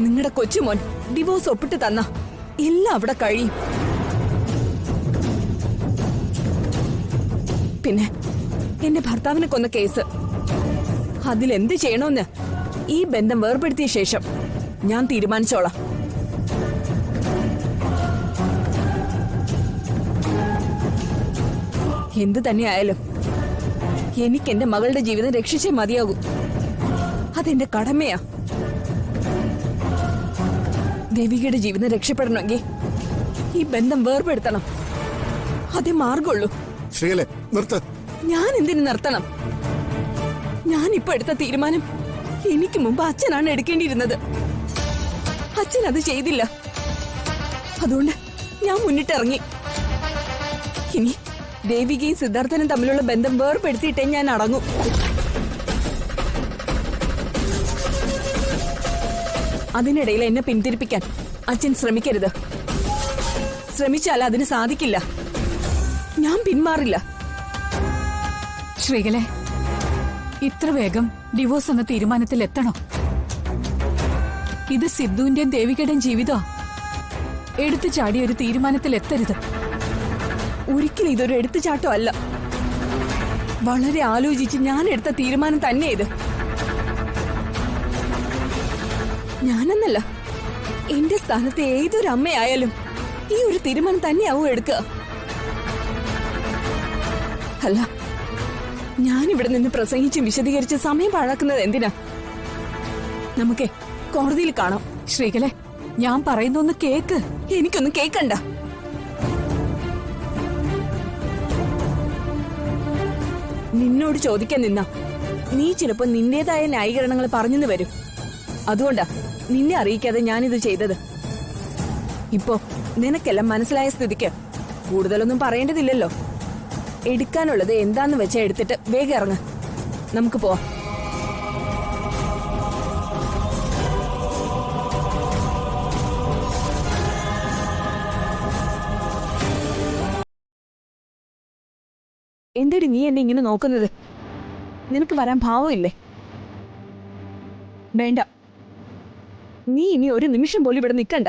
നിങ്ങളുടെ കൊച്ചുമോൻ ഡിവോഴ്സ് ഒപ്പിട്ട് തന്ന എല്ലാം അവിടെ കഴിയും. പിന്നെ എന്റെ ഭർത്താവിനെ കൊന്ന കേസ്, അതിലെന്ത് ചെയ്യണമെന്ന് ഈ ബന്ധം വേർപെടുത്തിയ ശേഷം ഞാൻ തീരുമാനിച്ചോളാം. എന്തു തന്നെയായാലും എനിക്ക് എന്റെ മകളുടെ ജീവിതം രക്ഷിച്ചേ മതിയാകൂ. അതെന്റെ കടമയാ. ദേവികയുടെ ജീവിതം രക്ഷപ്പെടണമെങ്കിൽ ഈ ബന്ധം വേർപെടുത്തണം. അതേ മാർഗമുള്ളൂ. ഞാൻ എന്തിനു നിർത്തണം? ഞാൻ ഇപ്പൊ എടുത്ത തീരുമാനം എനിക്ക് മുമ്പ് അച്ഛനാണ് എടുക്കേണ്ടിയിരുന്നത്. അച്ഛൻ അത് ചെയ്തില്ല. അതുകൊണ്ട് ഞാൻ മുന്നിട്ടിറങ്ങി. ഇനി ദേവികയും സിദ്ധാർത്ഥനും തമ്മിലുള്ള ബന്ധം വേർപെടുത്തിയിട്ടേ ഞാൻ അടങ്ങൂ. അതിനിടയിൽ എന്നെ പിന്തിരിപ്പിക്കാൻ അച്ഛൻ ശ്രമിക്കരുത്. ശ്രമിച്ചാൽ അതിന് സാധിക്കില്ല. ഞാൻ പിന്മാറില്ല. ശ്രീകലെ, ഇത്ര വേഗം ഡിവോഴ്സ് എന്ന തീരുമാനത്തിൽ എത്തണോ? ഇത് സിദ്ധുവിന്റെയും ദേവികയുടെയും ജീവിതമാ. എടുത്തു ചാടിയ ഒരു തീരുമാനത്തിൽ എത്തരുത്. ഒരിക്കലും ഇതൊരു എടുത്തുചാട്ടം അല്ല. വളരെ ആലോചിച്ച് ഞാൻ എടുത്ത തീരുമാനം തന്നെ ഇത്. ഞാനെന്നല്ല, എന്റെ സ്ഥാനത്ത് ഏതൊരു അമ്മയായാലും ഈ ഒരു തീരുമാനം തന്നെയാവും എടുക്കുക. അല്ല, ഞാനിവിടെ നിന്ന് പ്രസംഗിച്ചും വിശദീകരിച്ച് സമയം പാഴാക്കുന്നത് എന്തിനാ? നമുക്ക് കോടതിയിൽ കാണാം. ശ്രീകലെ, ഞാൻ പറയുന്നൊന്ന് കേക്ക്. എനിക്കൊന്നും കേക്കണ്ട. നിന്നോട് ചോദിക്കാൻ നിന്നാ നീ ചിലപ്പോ നിന്റേതായ ന്യായീകരണങ്ങൾ പറഞ്ഞെന്ന് വരും. അതുകൊണ്ടാ നിന്നെ അറിയിക്കാതെ ഞാനിത് ചെയ്തത്. ഇപ്പോ നിനക്കെല്ലാം മനസ്സിലായ സ്ഥിതിക്ക് കൂടുതലൊന്നും പറയേണ്ടതില്ലല്ലോ. എടുക്കാനുള്ളത് എന്താന്ന് വെച്ചാ എടുത്തിട്ട് വേഗം ഇറങ്ങ. നമുക്ക് പോവാം. എന്തിടി നീ എന്നെ ഇങ്ങനെ നോക്കുന്നത്? നിനക്ക് വരാൻ ഭാവമില്ലേ? വേണ്ട, നീ ഇനി ഒരു നിമിഷം പോലും ഇവിടെ നിൽക്കണ്ട.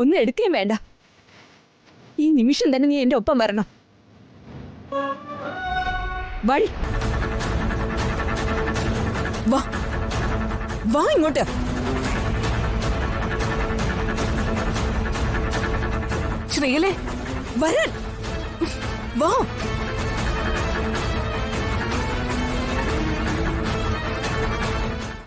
ഒന്നും എടുക്കുകയും വേണ്ട. ഈ നിമിഷം തന്നെ നീ എന്റെ ഒപ്പം വരണം. വഴി വാ, വാ ഇങ്ങോട്ട്. ശ്രീകലെ, വരാൻ വാ.